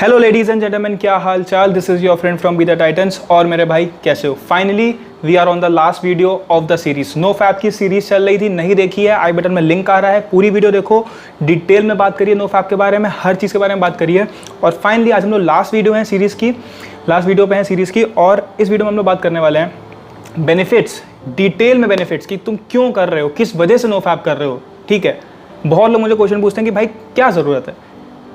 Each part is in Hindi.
हेलो लेडीज एंड जेंटलमैन, क्या हाल चाल। This is your friend from beta Titans. और मेरे भाई कैसे हो। Finally we are on the last video of the series. No fap की सीरीज चल रही थी, नहीं देखी है, आई बटन में लिंक आ रहा है, पूरी वीडियो देखो, डिटेल में बात करिए नो फैप के बारे में, हर चीज़ के बारे में बात करिए। और फाइनली आज हम लोग लास्ट वीडियो है सीरीज़ की, लास्ट वीडियो पे है सीरीज़ की। और इस वीडियो में हम लोग बात करने वाले हैं बेनिफिट्स, डिटेल में बेनिफिट्स की तुम क्यों कर रहे हो, किस वजह से नो फैप कर रहे हो। ठीक है, बहुत लोग मुझे क्वेश्चन पूछते हैं कि भाई क्या ज़रूरत है,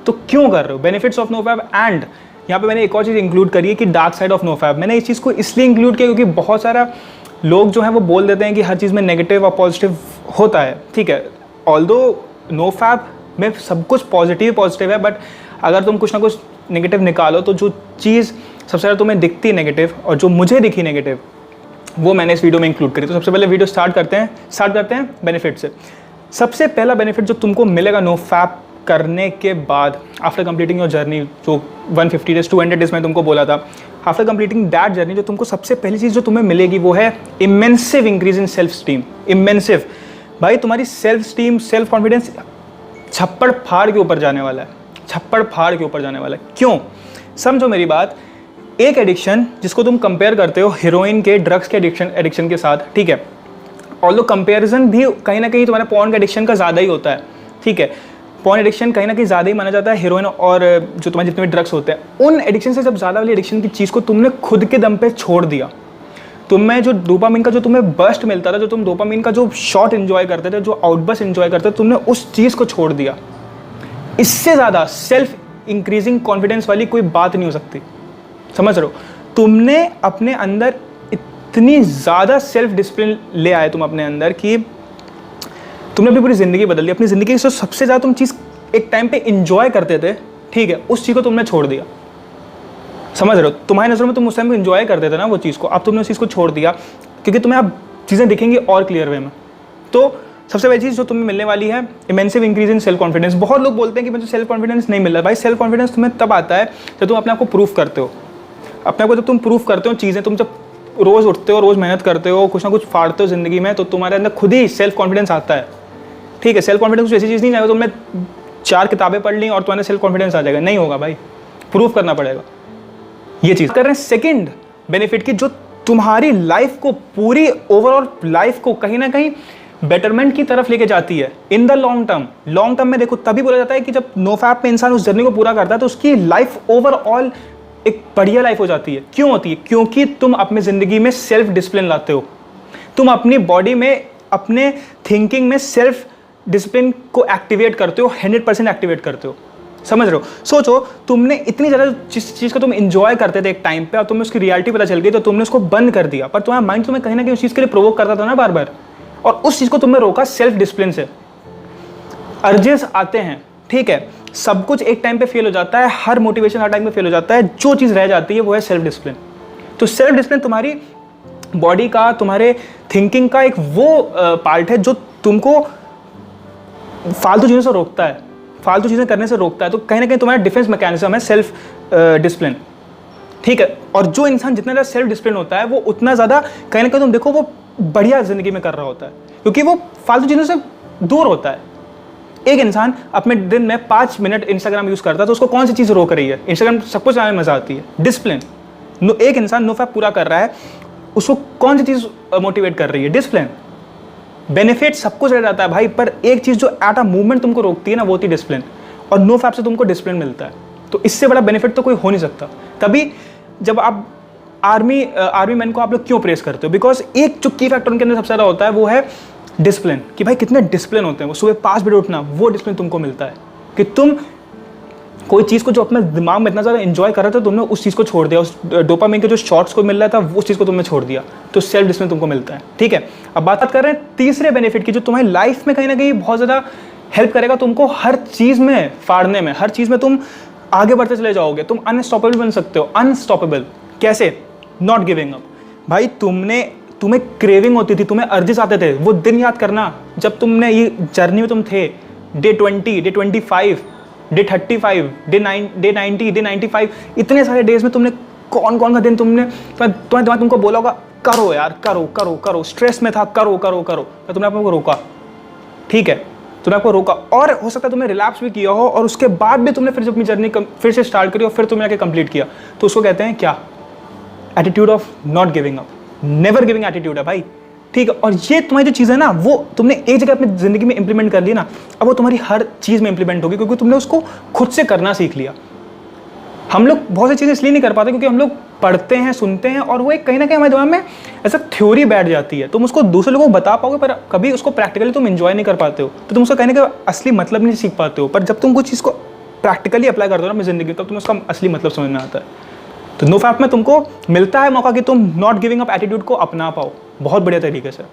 तो क्यों कर रहे हो, benefits of no fap. And यहाँ पे मैंने एक और चीज़ इंक्लूड करी है कि dark side of no fap. मैंने इस चीज़ को इसलिए इंक्लूड किया क्योंकि बहुत सारा लोग जो हैं वो बोल देते हैं कि हर चीज़ में नेगेटिव और पॉजिटिव होता है। ठीक है, ऑल्दो नो फैप में सब कुछ पॉजिटिव है, बट अगर तुम कुछ ना कुछ नेगेटिव निकालो तो जो चीज़ सबसे ज़्यादा तुम्हें दिखती है नेगेटिव और जो मुझे दिखी नेगेटिव, वो मैंने इस वीडियो में इंक्लूड करी। तो सबसे पहले वीडियो स्टार्ट करते हैं बेनिफिट से। सबसे पहला बेनिफिट जो तुमको मिलेगा नो फैप करने के बाद, आफ्टर कंप्लीटिंग योर जर्नी, जो 150 डेज 200 डेज में तुमको बोला था, आफ्टर कंप्लीटिंग दैट जर्नी जो तुमको सबसे पहली चीज़ जो तुम्हें मिलेगी वो है इमेंसिव इंक्रीज इन सेल्फ स्टीम। इमेंसिव भाई, तुम्हारी सेल्फ स्टीम, सेल्फ कॉन्फिडेंस छप्पड़ फाड़ के ऊपर जाने वाला है, छप्पड़ फाड़ के ऊपर जाने वाला है। क्यों, समझो मेरी बात। एक एडिक्शन जिसको तुम कंपेयर करते हो हीरोइन के, ड्रग्स के एडिक्शन के साथ, ठीक है, ऑल्दो कंपेरिजन भी कहीं ना कहीं तुम्हारे पॉर्न के एडिक्शन का ज़्यादा ही होता है। ठीक है, पॉर्न एडिक्शन कहीं ना कहीं ज़्यादा ही माना जाता है हीरोइन और जो तुम्हारे जितने भी ड्रग्स होते हैं, उन एडिक्शन से जब ज़्यादा वाली एडिक्शन की चीज़ को तुमने खुद के दम पे छोड़ दिया, तुम्हें जो डोपामिन का जो तुम्हें बर्स्ट मिलता था, जो तुम डोपामिन का जो शॉट एंजॉय करते थे, जो आउटबर्स्ट एंजॉय करते थे, तुमने उस चीज़ को छोड़ दिया। इससे ज़्यादा सेल्फ इंक्रीजिंग कॉन्फिडेंस वाली कोई बात नहीं हो सकती। समझ रहे हो, तुमने अपने अंदर इतनी ज़्यादा सेल्फ डिसिप्लिन ले आए तुम अपने अंदर कि तुमने अपनी पूरी ज़िंदगी बदल दी। अपनी ज़िंदगी की सबसे ज़्यादा तुम चीज़ एक टाइम पे इंजॉय करते थे, ठीक है, उस चीज़ को तुमने छोड़ दिया। समझ रहे हो, तुम्हारी नज़रों में तुम उस टाइम इंजॉय करते थे ना वो चीज़ को, अब तुमने उस चीज़ को छोड़ दिया क्योंकि तुम्हें अब चीज़ें दिखेंगी और क्लियर वे में। तो सबसे पहली चीज़ जो तुम्हें मिलने वाली है इमेंसिव इंक्रीज इन सेल्फ कॉन्फिडेंस। बहुत लोग बोलते हैं कि मुझे सेल्फ कॉन्फिडेंस नहीं मिल रहा। भाई सेल्फ कॉन्फिडेंस तुम्हें तब आता है जब तुम अपने आप को प्रूफ करते हो। अपने आप को जब तुम प्रूफ करते हो चीज़ें, तुम जब रोज़ उठते हो, रोज़ मेहनत करते हो, कुछ ना कुछ फाड़ते हो ज़िंदगी में, तो तुम्हारे अंदर खुद ही सेल्फ कॉन्फिडेंस आता है। ठीक है, सेल्फ कॉन्फिडेंस ऐसी चीज़ नहीं है तुमने 4 किताबें पढ़ ली और तुम्हारे सेल्फ कॉन्फिडेंस आ जाएगा, नहीं होगा भाई, प्रूफ करना पड़ेगा। ये चीज़ कर रहे हैं सेकंड बेनिफिट की, जो तुम्हारी लाइफ को, पूरी ओवरऑल लाइफ को कहीं ना कहीं बेटरमेंट की तरफ लेके जाती है in the long term. Long term में देखो तभी बोला जाता है कि जब नो फैप में इंसान उस जर्नी को पूरा करता है तो उसकी लाइफ ओवरऑल एक बढ़िया लाइफ हो जाती है। क्यों होती है? क्योंकि तुम अपनी ज़िंदगी में सेल्फ डिसिप्लिन लाते हो, तुम अपनी बॉडी में, अपने थिंकिंग में सेल्फ डिसिप्लिन को एक्टिवेट करते हो, 100% एक्टिवेट करते हो। समझ रहे हो, सोचो तुमने इतनी ज़्यादा जिस चीज़ को तुम इंजॉय करते थे एक टाइम पे और तुम्हें उसकी रियलिटी पता चल गई तो तुमने उसको बंद कर दिया, पर तुम्हारा माइंड तुम्हें कहीं ना कहीं उस चीज़ के लिए प्रोवोक करता था ना बार बार, और उस चीज़ को तुमने रोका सेल्फ डिसिप्लिन से। अर्जेस आते हैं, ठीक है, सब कुछ एक टाइम पे फेल हो जाता है, हर मोटिवेशन हर टाइम पे फेल हो जाता है, जो चीज़ रह जाती है वो है सेल्फ डिसिप्लिन। तो सेल्फ डिसिप्लिन तुम्हारी बॉडी का, तुम्हारे थिंकिंग का एक वो पार्ट है जो तुमको फालतू चीज़ों से रोकता है, फालतू चीज़ें करने से रोकता है। तो कहीं ना कहीं तुम्हारा डिफेंस मैकेनिज्म है सेल्फ डिसिप्लिन। ठीक है, और जो इंसान जितना ज़्यादा सेल्फ डिसिप्लिन होता है वो उतना ज़्यादा कहीं ना कहीं तुम देखो वो बढ़िया ज़िंदगी में कर रहा होता है, क्योंकि वो फालतू चीज़ों से दूर होता है। एक इंसान अपने दिन में 5 मिनट इंस्टाग्राम यूज़ करता है तो उसको कौन सी चीज़ रोक रही है? इंस्टाग्राम सब कुछ चलाने में मज़ा आती है, डिसिप्लिन। एक इंसान नो फैप पूरा कर रहा है, उसको कौन सी चीज़ मोटिवेट कर रही है? डिसिप्लिन। बेनिफिट सब कुछ रह जाता है भाई, पर एक चीज़ जो एट अ मूवमेंट तुमको रोकती है ना, वो होती है डिसिप्लिन। और नो फैप से तुमको डिसिप्लिन मिलता है, तो इससे बड़ा बेनिफिट तो कोई हो नहीं सकता। तभी जब आप आर्मी मैन को आप लोग क्यों प्रेस करते हो? बिकॉज एक जो की फैक्टर उनके अंदर सबसे ज़्यादा होता है वो है डिसिप्लिन, कि भाई कितने डिसिप्लिन होते हैं वो। सुबह 5 बजे उठना, वो डिसिप्लिन तुमको मिलता है कि तुम कोई चीज़ को जो अपने दिमाग में इतना ज़्यादा एंजॉय कर रहे थे, तुमने उस चीज़ को छोड़ दिया, उस डोपामिन के जो शॉट्स को मिल रहा था उस चीज़ को तुमने छोड़ दिया, तो सेल्फ डिसिप्लिन तुमको मिलता है। ठीक है, अब बात कर रहे हैं तीसरे बेनिफिट की, जो तुम्हारी लाइफ में कहीं ना कहीं बहुत ज़्यादा हेल्प करेगा तुमको हर चीज़ में फाड़ने में, हर चीज़ में तुम आगे बढ़ते चले जाओगे, तुम अनस्टॉपेबल बन सकते हो। अनस्टॉपेबल कैसे? Not giving up. भाई तुम्हें क्रेविंग होती थी, तुम्हें अर्जेस आते थे, वो दिन याद करना जब तुमने ये जर्नी में तुम थे, day 20, day 25, day 35, day 90, day 95, इतने सारे डेज में तुमने कौन कौन सा दिन तुमने दिमाग तुमको बोला होगा करो यार, करो करो करो, स्ट्रेस में था, करो करो करो, तो तुमने अपने को रोका। ठीक है, तुमने आपको रोका, और हो सकता है तुमने रिलैप्स भी किया हो और उसके बाद भी तुमने फिर से अपनी जर्नी फिर से स्टार्ट करी और फिर तुमने आके कंप्लीट किया, तो उसको कहते हैं क्या? Attitude of not giving up, never giving attitude है भाई, ठीक है। और ये तुम्हारी जो चीज़ है ना, वो तुमने एक जगह अपनी ज़िंदगी में इंप्लीमेंट कर ली ना, अब वो तुम्हारी हर चीज़ में इंप्लीमेंट होगी, क्योंकि तुमने उसको खुद से करना सीख लिया। हम लोग बहुत सी चीज़ें इसलिए नहीं कर पाते क्योंकि हम लोग पढ़ते हैं, सुनते हैं, और वो एक कहीं ना कहीं हमारे दिमाग में ऐसा थ्योरी बैठ जाती है। तुम उसको दूसरे लोगों को बता पाओगे पर कभी उसको प्रैक्टिकली तुम एंजॉय नहीं कर पाते हो, तो तुम उसका कहीं ना कहीं असली मतलब नहीं सीख पाते हो। पर जब तुम कुछ चीज़ को प्रैक्टिकली अप्लाई करते हो ना अपनी ज़िंदगी में, तब तुम्हें उसका असली मतलब समझ में आता है। तो नो फैप में तुमको मिलता है मौका कि तुम नॉट गिविंग अप एटीट्यूड को अपना पाओ बहुत बढ़िया तरीके से,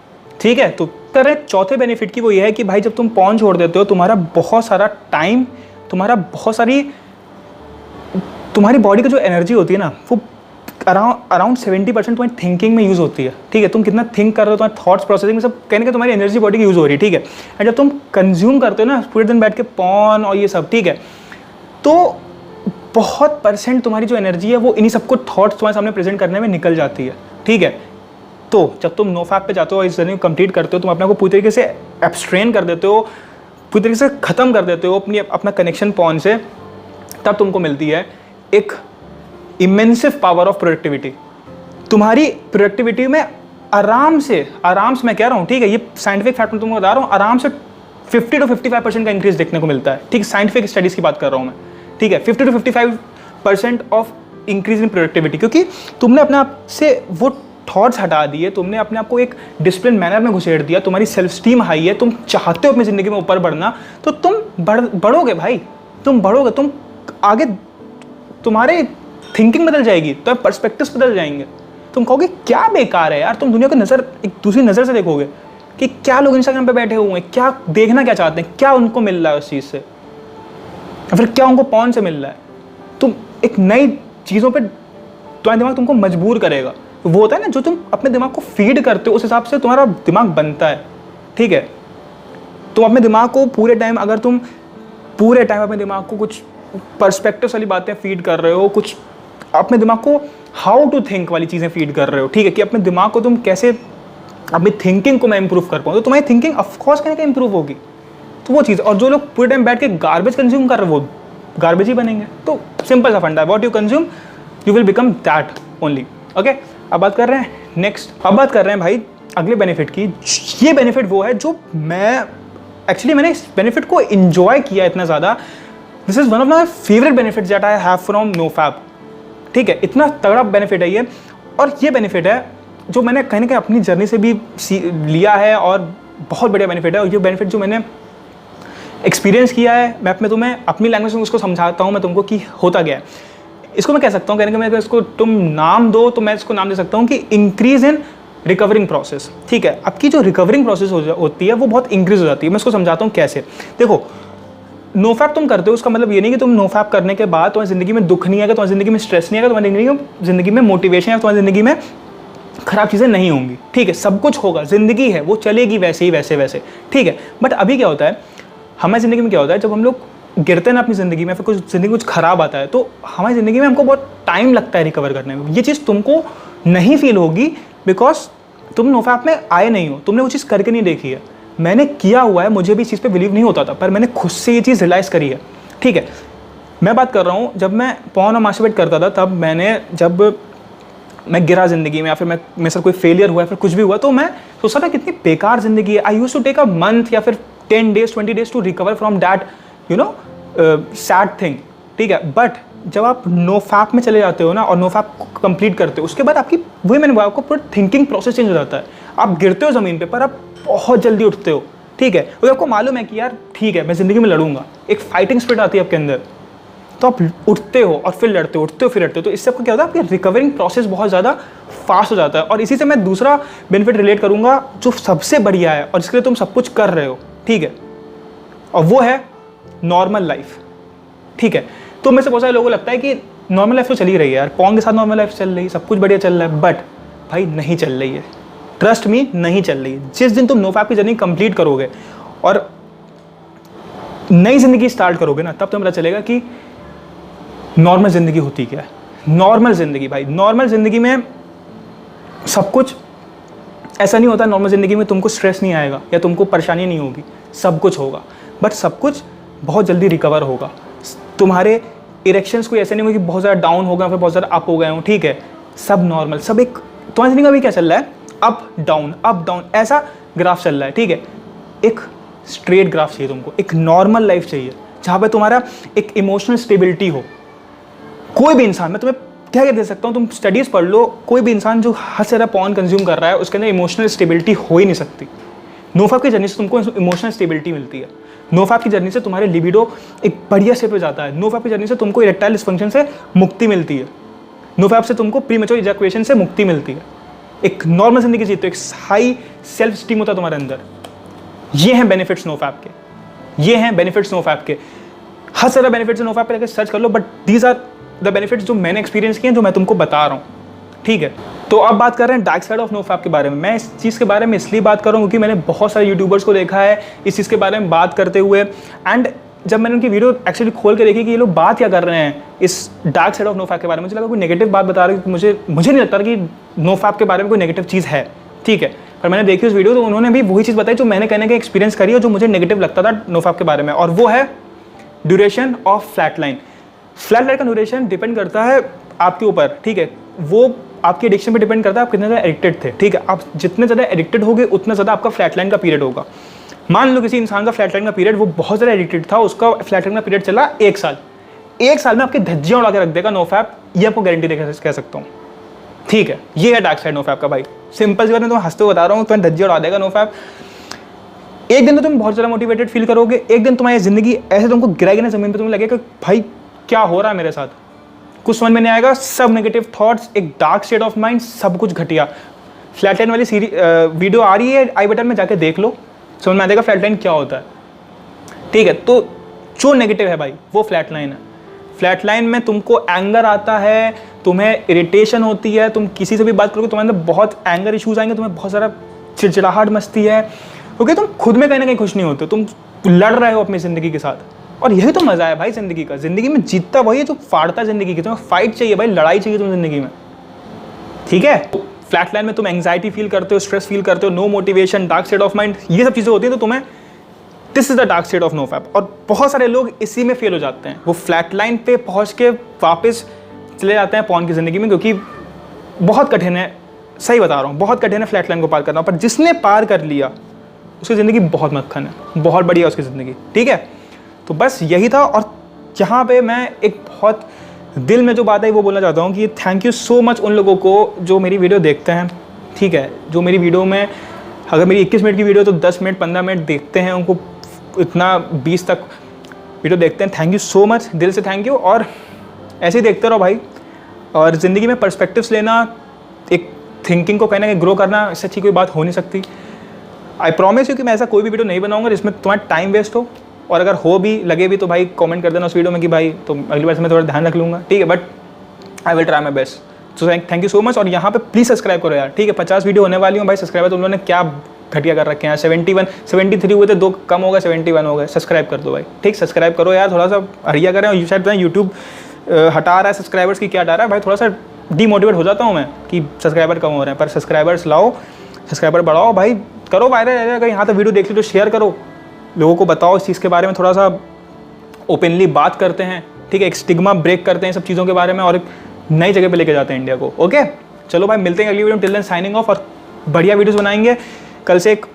ठीक है। तो तरह चौथे बेनिफिट की वो ये है कि भाई जब तुम पॉर्न छोड़ देते हो, तुम्हारा बहुत सारा टाइम, तुम्हारी बॉडी की जो एनर्जी होती है ना, वो अराउंड 70% तुम्हारी थिंकिंग में यूज़ होती है, ठीक है। तुम कितना थिंक कर रहे हो, तुम्हारे थॉट्स प्रोसेसिंग में सब कहने के तुम्हारी एनर्जी बॉडी की यूज़ हो रही है, ठीक है। एंड जब तुम कंज्यूम करते हो ना पूरे दिन बैठ के पॉर्न और ये सब, ठीक है, तो बहुत % तुम्हारी जो एनर्जी है वो इन्हीं सबको थॉट्स तुम्हारे सामने प्रेजेंट करने में निकल जाती है, ठीक है। तो जब तुम नो फैप पे जाते हो और इस जर्नी को कंप्लीट करते हो, तुम अपने को पूरी तरीके से एब्स्ट्रेन कर देते हो, पूरी तरीके से ख़त्म कर देते हो अपना कनेक्शन पॉन से, तब तुमको मिलती है एक इमेंसिव पावर ऑफ प्रोडक्टिविटी। तुम्हारी प्रोडक्टिविटी में आराम से मैं कह रहा हूँ, ठीक है, ये साइंटिफिक फैक्ट में तुमको बता रहा हूँ, आराम से 50 to 55% का इंक्रीज देखने को मिलता है, ठीक है। साइंटिफिक स्टडीज़ की बात कर रहा हूँ मैं, ठीक है। 50 to 55% of increase in productivity, क्योंकि तुमने अपने आप से वो थॉट्स हटा दिए, तुमने अपने आप को एक डिसिप्लिन मैनर में घुसेड़ दिया, तुम्हारी सेल्फ स्टीम हाई है, तुम चाहते हो अपनी ज़िंदगी में ऊपर बढ़ना, तो तुम बढ़ोगे भाई, तुम बढ़ोगे, तुम आगे, तुम्हारे थिंकिंग बदल जाएगी, तो पर्सपेक्टिव्स बदल जाएंगे। तुम कहोगे क्या बेकार है यार, तुम दुनिया को एक दूसरी नज़र से देखोगे कि क्या लोग इंस्टाग्राम पे बैठे हुए हैं, क्या देखना क्या चाहते हैं, क्या उनको मिल रहा है उस चीज़ से, या फिर क्या उनको पॉन से मिल रहा है। तुम एक नई चीज़ों पे तुम्हारा दिमाग तुमको मजबूर करेगा। वो होता है ना, जो तुम अपने दिमाग को फीड करते हो उस हिसाब से तुम्हारा दिमाग बनता है, ठीक है। तुम अपने दिमाग को पूरे टाइम अपने दिमाग को कुछ पर्सपेक्टिव वाली बातें फीड कर रहे हो, कुछ अपने दिमाग को हाउ टू थिंक वाली चीज़ें फीड कर रहे हो, ठीक है, कि अपने दिमाग को तुम कैसे अपनी थिंकिंग को मैं इंप्रूव कर पाऊँ, तो तुम्हारी थिंकिंग ऑफकोर्स कहीं ना कहीं इंप्रूव होगी। तो वो चीज़, और जो लोग पूरे टाइम बैठ के गार्बेज कंज्यूम कर रहे हो वो गार्बेज ही बनेंगे। तो सिंपल सा फंडा है, what you consume you will become that only, okay. अब बात कर रहे हैं भाई अगले बेनिफिट की। ये बेनिफिट वो है जो मैंने इस बेनिफिट को एंजॉय किया इतना ज़्यादा। This is one of my favourite benefit that I have from no fap, ठीक है। इतना तगड़ा बेनिफिट है ये, और ये बेनिफिट है जो मैंने कहीं ना कहीं अपनी जर्नी से भी लिया है, और बहुत बढ़िया बेनिफिट है। और ये बेनिफिट जो मैंने एक्सपीरियंस किया है, मैं तुम्हें अपनी लैंग्वेज में उसको समझाता हूँ मैं तुमको कि होता क्या है। इसको मैं कह सकता हूँ, कहने के मैं इसको तुम नाम दो तो मैं इसको नाम दे सकता हूँ कि इंक्रीज इन रिकवरिंग प्रोसेस, ठीक है। आपकी जो रिकवरिंग प्रोसेस होती है वो बहुत इंक्रीज हो जाती है। मैं इसको समझाता हूँ कैसे। देखो, नोफैप तुम करते हो उसका मतलब ये नहीं कि तुम नोफैप करने के बाद तुम्हारी ज़िंदगी में दुख नहीं आएगा, तुम्हारी ज़िंदगी में स्ट्रेस नहीं आएगा, तुम्हारी ज़िंदगी में मोटिवेशन है, तुम्हारी ज़िंदगी में खराब चीज़ें नहीं होंगी, ठीक है। सब कुछ होगा, ज़िंदगी है वो चलेगी वैसे ही वैसे, ठीक है। बट अभी क्या होता है, हमारी ज़िंदगी में क्या होता है, जब हम लोग गिरते हैं ना अपनी ज़िंदगी में, फिर कुछ खराब आता है, तो हमारी ज़िंदगी में हमको बहुत टाइम लगता है रिकवर करने में। ये चीज़ तुमको नहीं फील होगी बिकॉज तुम नोफैप में आए नहीं हो, तुमने वो चीज़ करके नहीं देखी है। मैंने किया हुआ है, मुझे भी इस चीज़ पे बिलीव नहीं होता था, पर मैंने खुद से ये चीज़ रियलाइज़ करी है, ठीक है। मैं बात कर रहा हूँ, जब मैं पॉर्न और मास्टरबेट करता था, तब जब मैं गिरा ज़िंदगी में, या फिर मेरे साथ कोई फेलियर हुआ, या फिर कुछ भी हुआ, तो मैं सोचता था कितनी बेकार ज़िंदगी है। I used to take a month या फिर 10 days 20 days to recover from that sad thing, ठीक है। बट जब आप नो फैप में चले जाते हो ना और नो फैप कंप्लीट करते हो, उसके बाद आपको पूरा थिंकिंग प्रोसेस चेंज हो जाता है। आप गिरते हो ज़मीन पे, पर आप बहुत जल्दी उठते हो, ठीक है। और आपको मालूम है कि यार ठीक है, मैं ज़िंदगी में लड़ूंगा, एक फाइटिंग स्पिरिट आती है आपके अंदर, तो आप उठते हो और फिर लड़ते हो, उठते हो फिर लड़ते हो। तो इससे आपको क्या होता है, आपकी रिकवरिंग प्रोसेस बहुत ज़्यादा फास्ट हो जाता है। और इसी से मैं दूसरा बेनिफिट रिलेट करूँगा जो सबसे बढ़िया है और जिसके लिए तुम सब कुछ कर रहे हो, ठीक है, और वो है नॉर्मल लाइफ, ठीक है। तो मेरे से बहुत सारे लोगों को लगता है कि नॉर्मल लाइफ तो चल ही रही है यार, पॉन के साथ नॉर्मल लाइफ चल रही है, सब कुछ बढ़िया चल रहा है, बट भाई नहीं चल रही है, ट्रस्ट मी नहीं चल रही है। जिस दिन तुम नो फैप की जर्नी कंप्लीट करोगे और नई ज़िंदगी स्टार्ट करोगे ना, तब तुम्हें पता चलेगा कि नॉर्मल ज़िंदगी होती क्या है। नॉर्मल ज़िंदगी भाई, नॉर्मल ज़िंदगी में सब कुछ ऐसा नहीं होता। नॉर्मल ज़िंदगी में तुमको स्ट्रेस नहीं आएगा या तुमको परेशानी नहीं होगी, सब कुछ होगा। बट सब कुछ बहुत जल्दी रिकवर होगा। तुम्हारे इरेक्शंस कोई ऐसे नहीं होंगे कि बहुत ज़्यादा डाउन हो गए फिर बहुत ज़्यादा अप हो गए हो, ठीक है, सब नॉर्मल, सब एक तुम्हारी ज़िंदगी का भी क्या चल रहा है, अप डाउन ऐसा ग्राफ चल रहा है, ठीक है। एक स्ट्रेट ग्राफ चाहिए तुमको, एक नॉर्मल लाइफ चाहिए जहाँ पे तुम्हारा एक इमोशनल स्टेबिलिटी हो। कोई भी इंसान, मैं तुम्हें क्या दे सकता हूँ, तुम स्टडीज़ पढ़ लो, कोई भी इंसान जो हद से ज़्यादा पॉर्न कंज्यूम कर रहा है उसके अंदर इमोशनल स्टेबिलिटी हो ही नहीं सकती। नोफैप की जर्नी से तुमको इमोशनल स्टेबिलिटी मिलती है। नोफैप की जर्नी से तुम्हारे लिबिडो एक बढ़िया स्टेप पे जाता है। नोफैप की जर्नी से तुमको इरेक्टाइल डिसफंक्शन से मुक्ति मिलती है। नोफैप से तुमको प्रीमेच्योर इजैकुलेशन से मुक्ति मिलती है। एक नॉर्मल जिंदगी जीते हो, एक हाई सेल्फ स्टीम होता है तुम्हारे अंदर। ये हैं बेनिफिट्स नोफैप के, ये हैं बेनिफिट्स नोफैप के। हर सारा बेनिफिट्स नोफैप पे जाकर सर्च कर लो, but these are the benefits जो मैंने एक्सपीरियंस किए हैं, जो मैं तुमको बता रहा हूँ, ठीक है। तो अब बात कर रहे हैं डार्क साइड ऑफ नोफैप के बारे में। मैं इस चीज़ के बारे में इसलिए बात कर रहा हूँ क्योंकि मैंने बहुत सारे यूट्यूबर्स को देखा है इस चीज़ के बारे में बात करते हुए, एंड जब मैंने उनकी वीडियो एक्चुअली खोल के देखी कि ये लोग बात क्या कर रहे हैं इस डार्क साइड ऑफ नोफैप के बारे में, मुझे लगा कोई नेगेटिव बात बता रहे हैं। मुझे नहीं लगता कि नोफैप के बारे में कोई नेगेटिव चीज़ है, ठीक है। पर मैंने देखी उस वीडियो तो उन्होंने भी वही चीज़ बताई जो मैंने कहने का एक्सपीरियंस करी और जो मुझे नेगेटिव लगता था नोफैप के बारे में, और वो है duration of flat line. Flat line का ड्यूरेशन डिपेंड करता है आपके ऊपर, ठीक है। वो आपके एडिक्शन पे डिपेंड करता है आप कितने ज़्यादा एडिक्टेड थे, ठीक है। आप जितने ज़्यादा एडिक्टेड होगे उतना ज़्यादा आपका फ्लैट लाइन का पीरियड होगा। मान लो किसी इंसान का फ्लैट लाइन का पीरियड, वो बहुत ज़्यादा एडिक्टेड था, उसका फ्लैट लाइन का पीरियड चला 1 साल। 1 साल में आपके धज्जियाँ उड़ा के रख देगा नोफैप, ये आपको गारंटी दे कह सकता हूँ, ठीक है। ये है डार्क साइड नोफैप का भाई। सिंपल सी बात, मैं तुम्हें हंसते बता रहा हूँ, तुम्हें धज्जियाँ उड़ा देगा नोफैप। एक दिन तो तुम बहुत ज़्यादा मोटिवेटेड फील करोगे, एक दिन तुम्हारी ज़िंदगी ऐसे तुमको गिराएगी ना ज़मीन पर, तुम्हें लगेगा भाई क्या हो रहा है मेरे साथ, कुछ समझ में नहीं आएगा, सब नेगेटिव थॉट्स, एक डार्क स्टेट ऑफ माइंड, सब कुछ घटिया। फ्लैट लाइन वाली वीडियो आ रही है आई बटन में, जाके देख लो, समझ में आ जाएगा फ्लैट लाइन क्या होता है, ठीक है। तो जो नेगेटिव है भाई वो फ्लैट लाइन है। फ्लैट लाइन में तुमको एंगर आता है, तुम्हें इरिटेशन होती है, तुम किसी से भी बात करोगे तुम्हारे अंदर बहुत एंगर इश्यूज आएंगे, तुम्हें बहुत सारा चिड़चिड़ाहट मचती है, क्योंकि तुम खुद में कहीं ना कहीं खुश नहीं होते, तुम लड़ रहे हो अपनी ज़िंदगी के साथ। और यही तो मज़ा है भाई ज़िंदगी का। ज़िंदगी में जीतता वही है जो फाड़ता है ज़िंदगी की। तुम्हें फाइट चाहिए भाई, लड़ाई चाहिए तुम्हें ज़िंदगी में, ठीक है। फ्लैट लाइन में तुम एंग्जाइटी फील करते हो, स्ट्रेस फील करते हो, no motivation, dark state of mind, ये सब चीज़ें होती हैं, तो तुम्हें this is the dark state of no fap. और बहुत सारे लोग इसी में फेल हो जाते हैं, वो फ्लैट लाइन पे पहुँच के वापस चले जाते हैं पॉर्न की ज़िंदगी में, क्योंकि बहुत कठिन है, सही बता रहा हूँ, बहुत कठिन है फ्लैट लाइन को पार करना। पर जिसने पार कर लिया उसकी ज़िंदगी बहुत मक्खन है, बहुत बढ़िया उसकी ज़िंदगी, ठीक है। तो बस यही था। और यहाँ पे मैं एक बहुत दिल में जो बात है वो बोलना चाहता हूँ कि थैंक यू सो मच उन लोगों को जो मेरी वीडियो देखते हैं, ठीक है। जो मेरी वीडियो में, अगर मेरी 21 मिनट की वीडियो तो 10 मिनट 15 मिनट देखते हैं, उनको इतना 20 तक वीडियो देखते हैं, थैंक यू सो मच, दिल से थैंक यू। और ऐसे ही देखते रहो भाई। और ज़िंदगी में पर्सपेक्टिव्स लेना, एक थिंकिंग को कहीं ना कहीं ग्रो करना, इससे अच्छी कोई बात हो नहीं सकती। आई प्रॉमिस यू कि मैं ऐसा कोई भी वीडियो नहीं बनाऊंगा जिसमें तुम्हारा टाइम वेस्ट हो, और अगर हो भी लगे भी तो भाई कमेंट कर देना उस वीडियो में कि भाई तो अगली बार से मैं थोड़ा ध्यान रख लूँगा, ठीक है। But I will try my best. So thank you so much. और यहाँ पे प्लीज़ सब्सक्राइब करो यार, ठीक है। 50 वीडियो होने वाली हूँ भाई। सब्सक्राइबर तो उन्होंने क्या घटिया कर रखे हैं, 73 हुए थे, 2 कम हो गए, 71 हो गए। सब्सक्राइब कर दो भाई, ठीक, सब्सक्राइब करो यार, थोड़ा सा हरिया करें। और शायद यूट्यूब हटा रहा है सब्सक्राइबर्स की, क्या हटा रहा है भाई, थोड़ा सा डीमोटिवेट हो जाता हूँ मैं कि सब्सक्राइबर कम हो रहे हैं। पर सब्सक्राइबर्स लाओ, सब्सक्राइबर बढ़ाओ भाई, करो वायरल। अगर यहाँ तक वीडियो देख ली तो शेयर करो, लोगों को बताओ इस चीज़ के बारे में, थोड़ा सा ओपनली बात करते हैं, ठीक है। एक स्टिग्मा ब्रेक करते हैं सब चीज़ों के बारे में और एक नई जगह पे लेके जाते हैं इंडिया को, ओके। चलो भाई, मिलते हैं अगली वीडियो में। Till then signing off. और बढ़िया वीडियोस बनाएंगे, कल से एक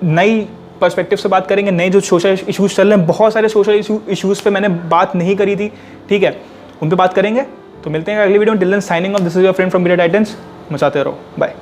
नई पर्सपेक्टिव से बात करेंगे। नए जो सोशल इशूज़ चल रहे हैं, बहुत सारे सोशल इशूज़ पे मैंने बात नहीं करी थी, ठीक है, उन पर बात करेंगे। तो मिलते हैं अगली वीडियो में। Till then signing off. This is your friend from beta Titans. मचाते रहो, बाय।